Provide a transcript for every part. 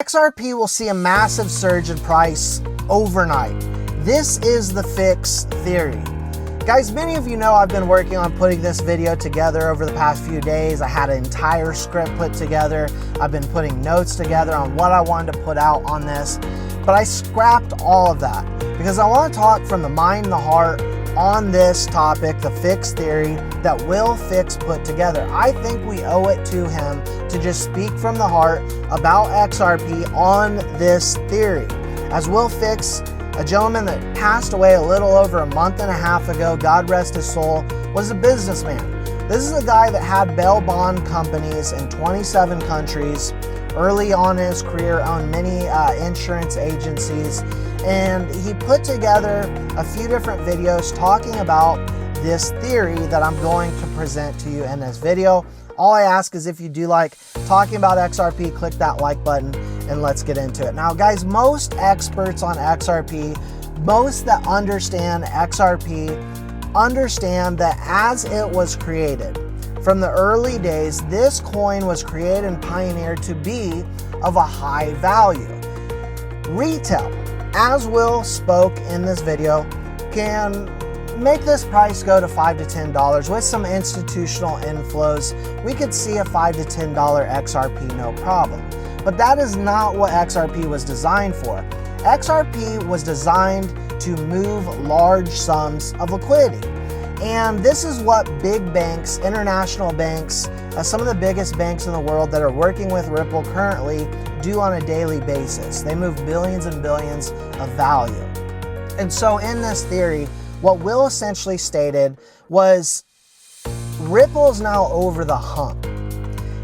XRP will see a massive surge in price overnight. This is the fix theory. Guys, many of you know I've been working on putting this video together over the past few days. I had an entire script put together. I've been putting notes together on what I wanted to put out on this, but I scrapped all of that because I want to talk from the mind and the heart on this topic, the fix theory that Will Fix put together. I think we owe it to him to just speak from the heart about XRP on this theory. As Will Fix, a gentleman that passed away a little over a month and a half ago, God rest his soul, was a businessman. This is a guy that had bail bond companies in 27 countries. Early on in his career, owned many insurance agencies, and he put together a few different videos talking about this theory that I'm going to present to you in this video. All I ask is if you do like talking about XRP, click that like button and let's get into it. Now guys, most experts on XRP, most that understand XRP, understand that as it was created, from the early days, this coin was created and pioneered to be of a high value. Retail, as Will spoke in this video, can make this price go to $5 to $10 with some institutional inflows. We could see a $5 to $10 XRP, no problem. But that is not what XRP was designed for. XRP was designed to move large sums of liquidity. And this is what big banks, international banks, some of the biggest banks in the world that are working with Ripple currently do on a daily basis. They move billions and billions of value. And so in this theory, what Will essentially stated was Ripple is now over the hump.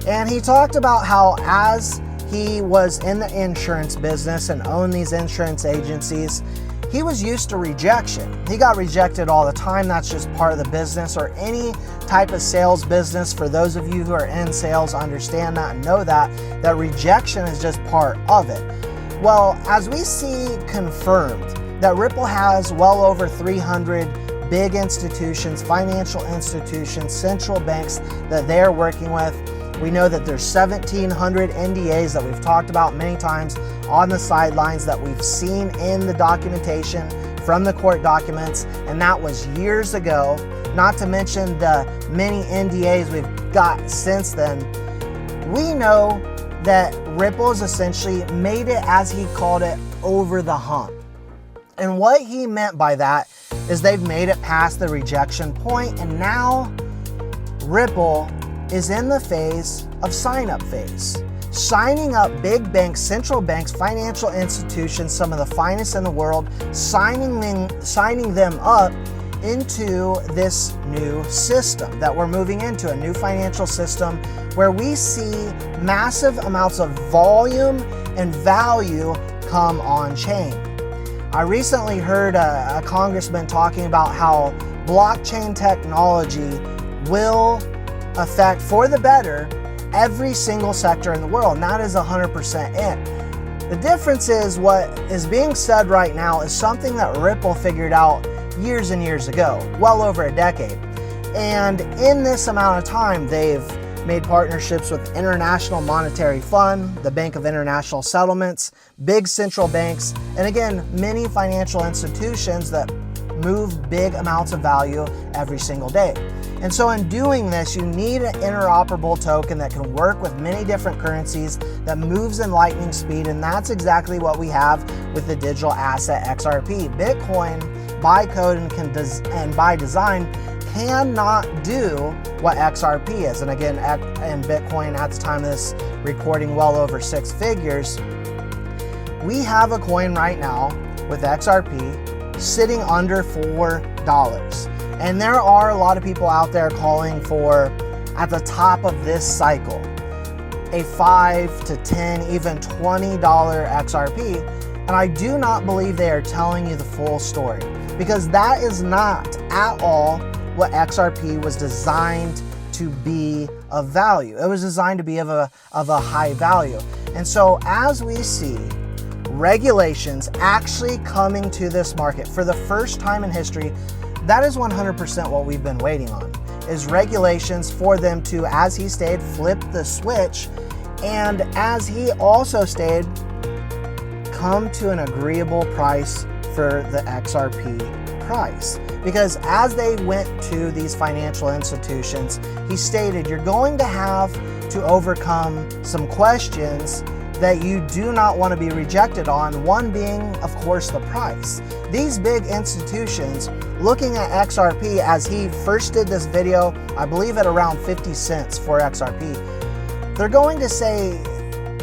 And he talked about how as he was in the insurance business and owned these insurance agencies, he was used to rejection. He got rejected all the time. That's just part of the business, or any type of sales business. For those of you who are in sales, understand that and know that rejection is just part of it. Well, as we see confirmed that Ripple has well over 300 big institutions, financial institutions, central banks that they're working with. We know that there's 1,700 NDAs that we've talked about many times on the sidelines that we've seen in the documentation from the court documents, and that was years ago, not to mention the many NDAs we've got since then. We know that Ripple has essentially made it, as he called it, over the hump. And what he meant by that is they've made it past the rejection point, and now Ripple is in the phase of sign-up phase. Signing up big banks, central banks, financial institutions, some of the finest in the world, signing them up into this new system that we're moving into, a new financial system where we see massive amounts of volume and value come on chain. I recently heard a congressman talking about how blockchain technology will affect for the better every single sector in the world, and that is 100% it. The difference is what is being said right now is something that Ripple figured out years and years ago, well over a decade. And in this amount of time, they've made partnerships with International Monetary Fund, the Bank of International Settlements, big central banks, and again, many financial institutions that move big amounts of value every single day. And so in doing this, you need an interoperable token that can work with many different currencies, that moves in lightning speed, and that's exactly what we have with the digital asset XRP. Bitcoin, by code and by design, cannot do what XRP is. And again, in Bitcoin at the time of this recording, well over 6 figures. We have a coin right now with XRP sitting under $4. And there are a lot of people out there calling for, at the top of this cycle, a $5 to $10, even $20 XRP. And I do not believe they are telling you the full story, because that is not at all what XRP was designed to be of value. It was designed to be of a high value. And so as we see regulations actually coming to this market for the first time in history, that is 100% what we've been waiting on, is regulations for them to, as he stated, flip the switch. And as he also stated, come to an agreeable price for the XRP price. Because as they went to these financial institutions, he stated you're going to have to overcome some questions that you do not want to be rejected on, one being, of course, the price. These big institutions, looking at XRP as he first did this video, I believe at around 50 cents for XRP, they're going to say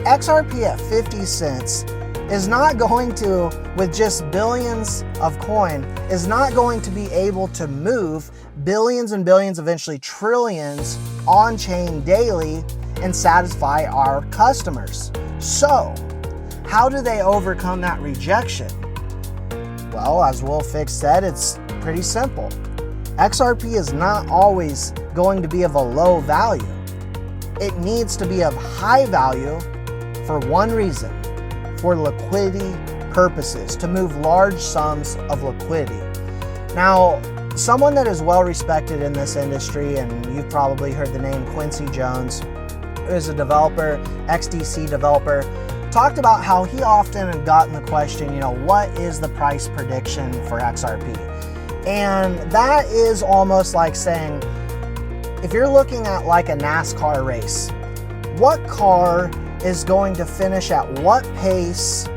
XRP at 50 cents is not going to, with just billions of coin, is not going to be able to move billions and billions, eventually trillions on-chain daily and satisfy our customers. So, how do they overcome that rejection? Well, as WillFix said, it's pretty simple. XRP is not always going to be of a low value. It needs to be of high value for one reason: for liquidity purposes, to move large sums of liquidity. Now, someone that is well respected in this industry, and you've probably heard the name Quincy Jones, who is a developer, XDC developer, talked about how he often had gotten the question, what is the price prediction for XRP? And that is almost like saying, if you're looking at like a NASCAR race, what car is going to finish at what pace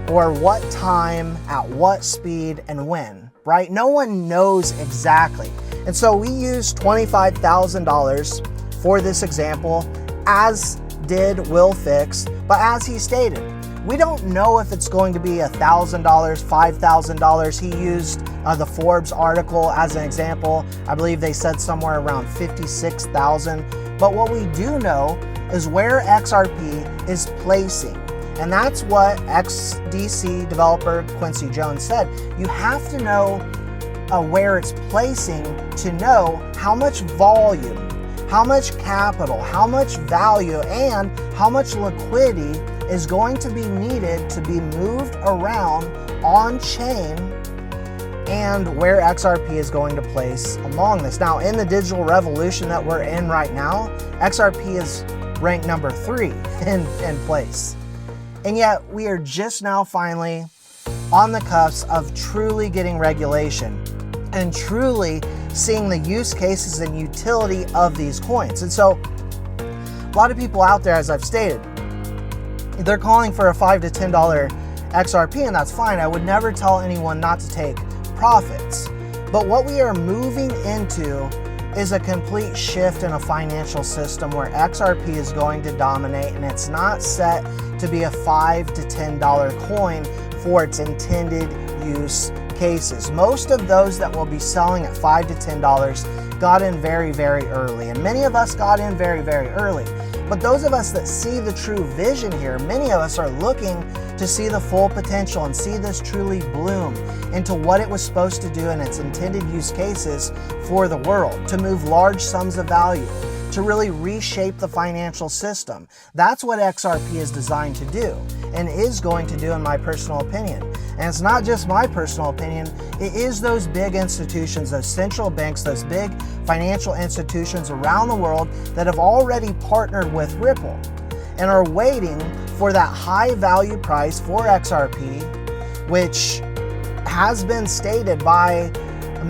or what time, at what speed, and when, right? No one knows exactly. And so we used $25,000 for this example, as did WillFix, but as he stated, we don't know if it's going to be $1,000, $5,000. He used the Forbes article as an example. I believe they said somewhere around 56,000. But what we do know is where XRP is placing. And that's what XDC developer Quincy Jones said. You have to know where it's placing to know how much volume, how much capital, how much value, and how much liquidity is going to be needed to be moved around on chain, and where XRP is going to place along this. Now, in the digital revolution that we're in right now, XRP is ranked number 3 in place. And yet we are just now finally on the cusp of truly getting regulation and truly seeing the use cases and utility of these coins. And so a lot of people out there, as I've stated, they're calling for a $5 to $10 XRP, and that's fine. I would never tell anyone not to take profits. But what we are moving into is a complete shift in a financial system where XRP is going to dominate, and it's not set to be a $5 to $10 coin for its intended use cases. Most of those that will be selling at $5 to $10 got in very, very early, and many of us got in very, very early. But those of us that see the true vision here, many of us are looking to see the full potential and see this truly bloom into what it was supposed to do in its intended use cases for the world, to move large sums of value, to really reshape the financial system. That's what XRP is designed to do and is going to do, in my personal opinion. And it's not just my personal opinion, it is those big institutions, those central banks, those big financial institutions around the world that have already partnered with Ripple and are waiting for that high value price for XRP, which has been stated by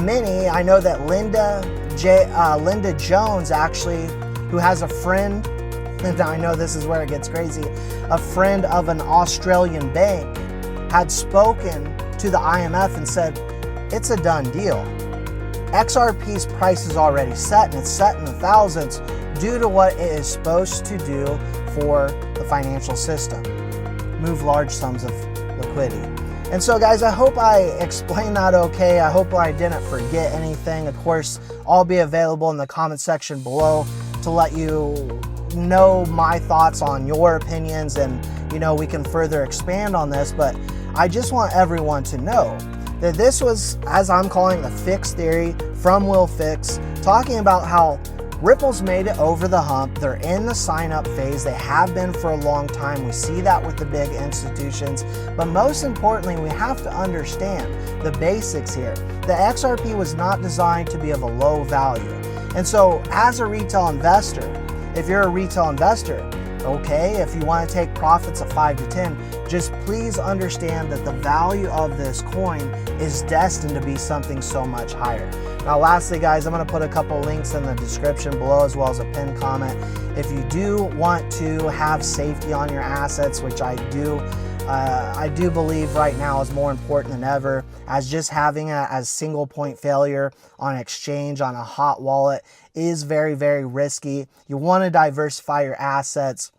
many. I know that Linda Jones, actually, who has a friend, and I know this is where it gets crazy, a friend of an Australian bank, had spoken to the IMF and said, it's a done deal. XRP's price is already set, and it's set in the thousands due to what it is supposed to do for the financial system. Move large sums of liquidity. And so guys, I hope I explained that okay. I hope I didn't forget anything. Of course, I'll be available in the comment section below to let you know my thoughts on your opinions, and we can further expand on this. But I just want everyone to know that this was, as I'm calling, the fix theory from WillFix, talking about how Ripple's made it over the hump. They're in the sign up phase. They have been for a long time. We see that with the big institutions. But most importantly, we have to understand the basics here. The XRP was not designed to be of a low value. And so as a retail investor, if you're a retail investor, okay, if you want to take profits of 5 to 10, just please understand that the value of this coin is destined to be something so much higher. Now, lastly, guys, I'm going to put a couple links in the description below as well as a pinned comment. If you do want to have safety on your assets, which I do believe right now is more important than ever, as just having a as single point failure on exchange on a hot wallet is very, very risky. You want to diversify your assets.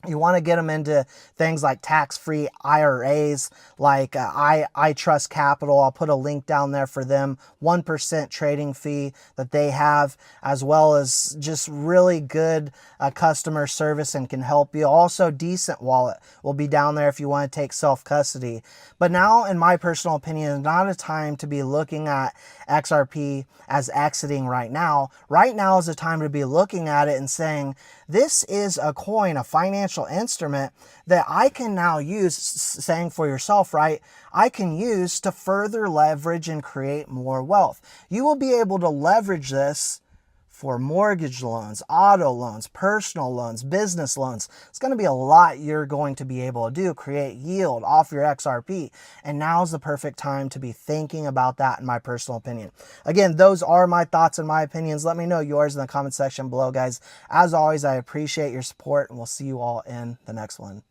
You want to get them into things like tax-free IRAs, like I Trust Capital. I'll put a link down there for them. 1% trading fee that they have, as well as just really good customer service and can help you. Also, Decent Wallet will be down there if you want to take self-custody. But now, in my personal opinion, is not a time to be looking at XRP as exiting right now. Right now is a time to be looking at it and saying, this is a coin, a financial instrument that I can now use, saying for yourself, right? I can use to further leverage and create more wealth. You will be able to leverage this for mortgage loans, auto loans, personal loans, business loans. It's going to be a lot you're going to be able to do, create yield off your XRP. And now's the perfect time to be thinking about that, in my personal opinion. Again, those are my thoughts and my opinions. Let me know yours in the comment section below, guys. As always, I appreciate your support, and we'll see you all in the next one.